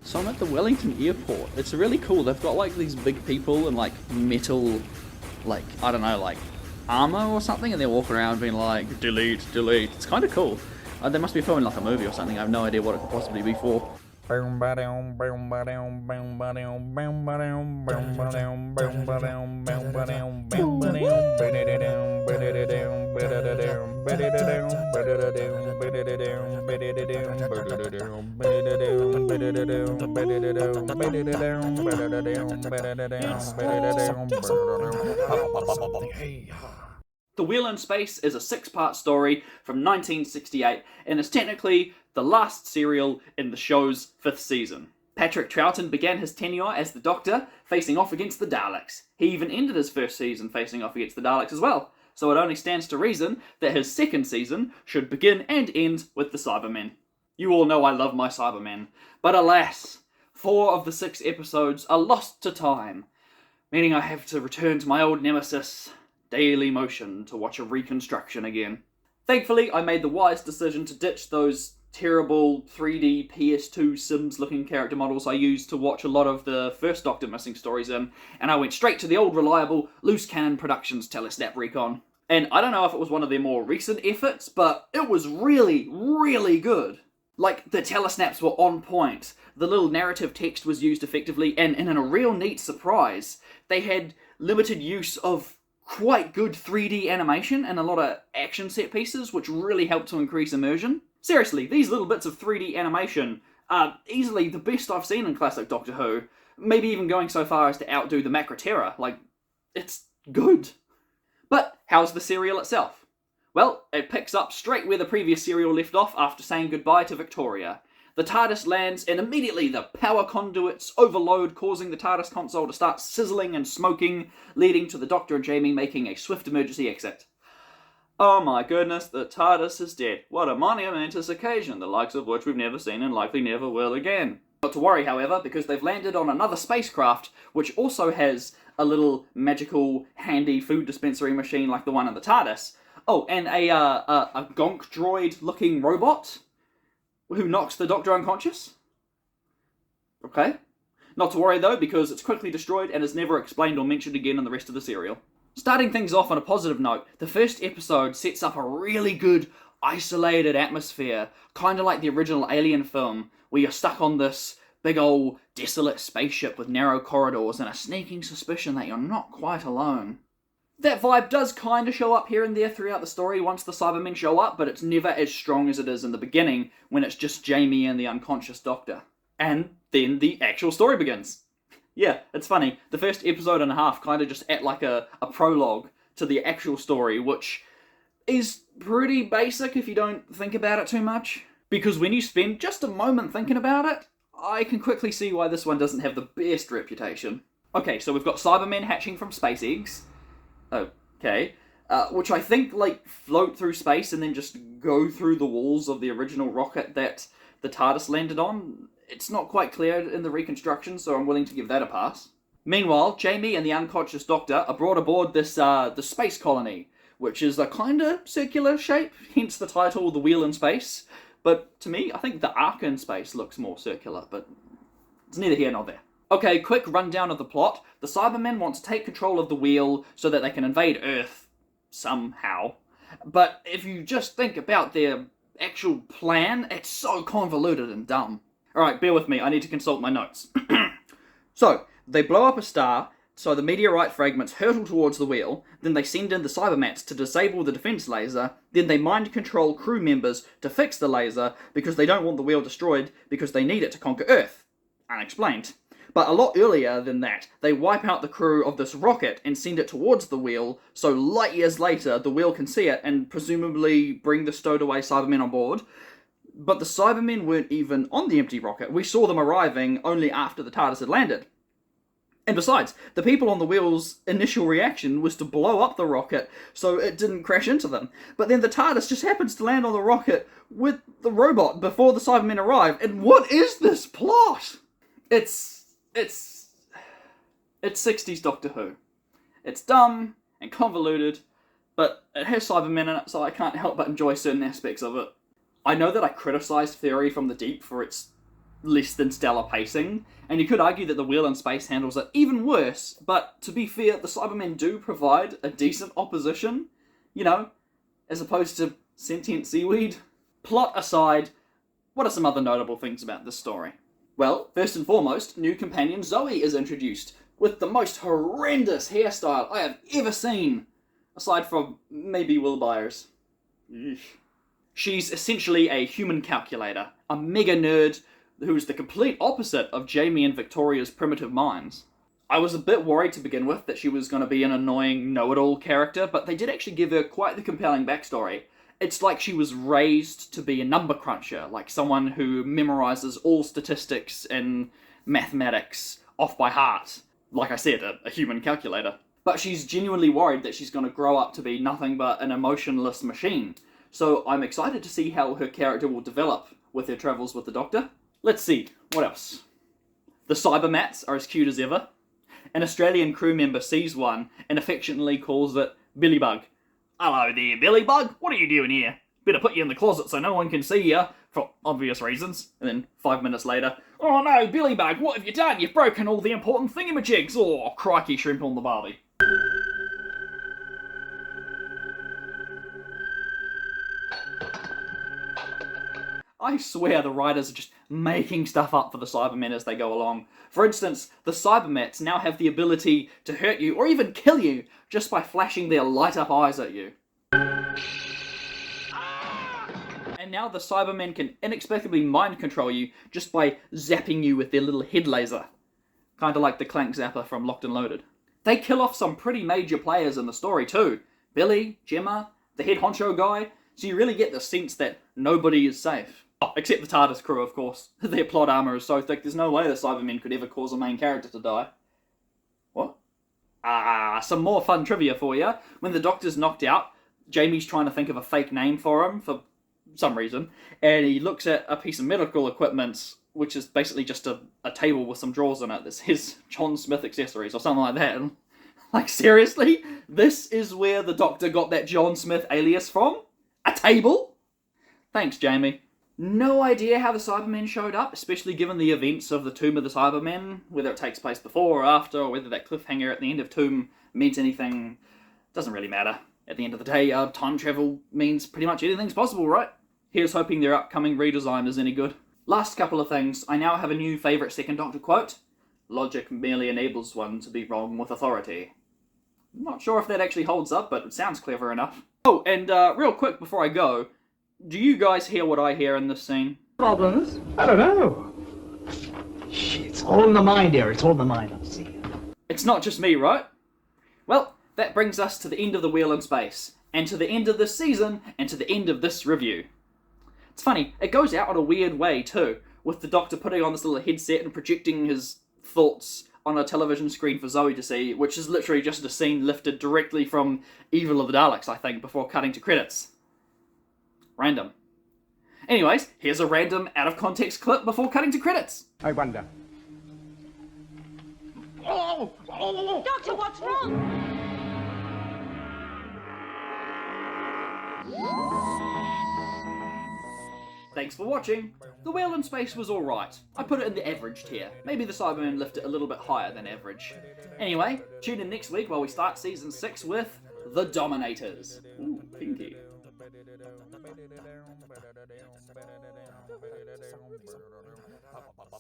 So I'm at the Wellington airport. It's really cool. They've got like these big people in like metal, like, I don't know, like armor or something, and they're walking around being like, delete, delete. It's kind of cool. They must be filming like a movie or something. I have no idea what it could possibly be for. The Wheel in Space is a 6-part story from 1968 and is technically the last serial in the show's 5th season. Patrick Troughton began his tenure as the Doctor, facing off against the Daleks. He even ended his first season facing off against the Daleks as well, so it only stands to reason that his second season should begin and end with the Cybermen. You all know I love my Cybermen, but alas, 4 of the 6 episodes are lost to time, meaning I have to return to my old nemesis, Daily Motion, to watch a reconstruction again. Thankfully, I made the wise decision to ditch those terrible 3D PS2 Sims looking character models I used to watch a lot of the first Doctor missing stories in, and I went straight to the old reliable Loose Cannon Productions Telesnap Recon. And I don't know if it was one of their more recent efforts, but it was really, really good. Like, the telesnaps were on point, the little narrative text was used effectively, and in a real neat surprise, they had limited use of quite good 3D animation and a lot of action set pieces, which really helped to increase immersion. Seriously, these little bits of 3D animation are easily the best I've seen in classic Doctor Who, maybe even going so far as to outdo the Macra Terror. Like, it's good. But how's the serial itself? Well, it picks up straight where the previous serial left off after saying goodbye to Victoria. The TARDIS lands, and immediately the power conduits overload, causing the TARDIS console to start sizzling and smoking, leading to the Doctor and Jamie making a swift emergency exit. Oh my goodness, the TARDIS is dead. What a monumentous occasion, the likes of which we've never seen and likely never will again. Not to worry, however, because they've landed on another spacecraft, which also has a little magical, handy food dispensary machine like the one in the TARDIS. Oh, and a gonk droid-looking robot who knocks the Doctor unconscious. Okay. Not to worry though, because it's quickly destroyed and is never explained or mentioned again in the rest of the serial. Starting things off on a positive note, the first episode sets up a really good, isolated atmosphere, kind of like the original Alien film, where you're stuck on this big old desolate spaceship with narrow corridors and a sneaking suspicion that you're not quite alone. That vibe does kind of show up here and there throughout the story once the Cybermen show up, but it's never as strong as it is in the beginning, when it's just Jamie and the unconscious Doctor. And then the actual story begins. Yeah, it's funny. The first episode and a half kind of just act like a prologue to the actual story, which is pretty basic if you don't think about it too much. Because when you spend just a moment thinking about it, I can quickly see why this one doesn't have the best reputation. Okay, so we've got Cybermen hatching from space eggs. Okay. Which I think, like, float through space and then just go through the walls of the original rocket that the TARDIS landed on. It's not quite clear in the reconstruction, so I'm willing to give that a pass. Meanwhile, Jamie and the unconscious Doctor are brought aboard this, the space colony, which is a kinda circular shape, hence the title, The Wheel in Space. But to me, I think the Ark in Space looks more circular, but it's neither here nor there. Okay, quick rundown of the plot. The Cybermen want to take control of the Wheel so that they can invade Earth, somehow. But if you just think about their actual plan, it's so convoluted and dumb. Alright, bear with me, I need to consult my notes. So, they blow up a star, so the meteorite fragments hurtle towards the Wheel, then they send in the Cybermats to disable the defense laser, then they mind control crew members to fix the laser because they don't want the Wheel destroyed because they need it to conquer Earth. Unexplained. But a lot earlier than that, they wipe out the crew of this rocket and send it towards the Wheel, so light years later the Wheel can see it and presumably bring the stowed away Cybermen on board. But the Cybermen weren't even on the empty rocket. We saw them arriving only after the TARDIS had landed. And besides, the people on the Wheel's initial reaction was to blow up the rocket so it didn't crash into them. But then the TARDIS just happens to land on the rocket with the robot before the Cybermen arrive. And what is this plot? It's 60s Doctor Who. It's dumb and convoluted, but it has Cybermen in it, so I can't help but enjoy certain aspects of it. I know that I criticised Theory from the Deep for its less than stellar pacing, and you could argue that the Wheel in Space handles it even worse, but to be fair, the Cybermen do provide a decent opposition, you know, as opposed to sentient seaweed. Plot aside, what are some other notable things about this story? Well, first and foremost, new companion Zoe is introduced, with the most horrendous hairstyle I have ever seen, aside from maybe Will Byers. She's essentially a human calculator, a mega nerd who's the complete opposite of Jamie and Victoria's primitive minds. I was a bit worried to begin with that she was going to be an annoying know-it-all character, but they did actually give her quite the compelling backstory. It's like she was raised to be a number cruncher, like someone who memorizes all statistics and mathematics off by heart. Like I said, a human calculator. But she's genuinely worried that she's going to grow up to be nothing but an emotionless machine. So I'm excited to see how her character will develop with her travels with the Doctor. Let's see, what else? The Cybermats are as cute as ever. An Australian crew member sees one and affectionately calls it Billy Bug. Hello there, Billy Bug. What are you doing here? Better put you in the closet so no one can see you, for obvious reasons. And then 5 minutes later, oh no, Billy Bug, what have you done? You've broken all the important thingamajigs. Oh, crikey, shrimp on the barbie. I swear the writers are just making stuff up for the Cybermen as they go along. For instance, the Cybermets now have the ability to hurt you or even kill you just by flashing their light-up eyes at you. And now the Cybermen can inexplicably mind control you just by zapping you with their little head laser. Kinda like the Clank Zapper from Locked and Loaded. They kill off some pretty major players in the story too. Billy, Gemma, the head honcho guy, so you really get the sense that nobody is safe. Oh, except the TARDIS crew, of course. Their plot armour is so thick, there's no way the Cybermen could ever cause a main character to die. What? Some more fun trivia for you. When the Doctor's knocked out, Jamie's trying to think of a fake name for him, for some reason, and he looks at a piece of medical equipment, which is basically just a table with some drawers in it that says John Smith Accessories, or something like that. And, like, seriously? This is where the Doctor got that John Smith alias from? A table? Thanks, Jamie. No idea how the Cybermen showed up, especially given the events of the Tomb of the Cybermen, whether it takes place before or after, or whether that cliffhanger at the end of Tomb meant anything. Doesn't really matter. At the end of the day, time travel means pretty much anything's possible, right? Here's hoping their upcoming redesign is any good. Last couple of things. I now have a new favourite Second Doctor quote. Logic merely enables one to be wrong with authority. I'm not sure if that actually holds up, but it sounds clever enough. Oh, and real quick before I go, do you guys hear what I hear in this scene? Problems? I don't know. Shit, it's all in the mind here. It's all in the mind. I'll see. It's not just me, right? Well, that brings us to the end of The Wheel in Space, and to the end of this season, and to the end of this review. It's funny, it goes out in a weird way too, with the Doctor putting on this little headset and projecting his thoughts on a television screen for Zoe to see, which is literally just a scene lifted directly from Evil of the Daleks, I think, before cutting to credits. Random. Anyways, here's a random out-of-context clip before cutting to credits. I wonder. Doctor, what's wrong? Thanks for watching. The Wheel in Space was alright. I put it in the average tier. Maybe the Cybermen lift it a little bit higher than average. Anyway, tune in next week while we start Season 6 with The Dominators. Ooh, pinky.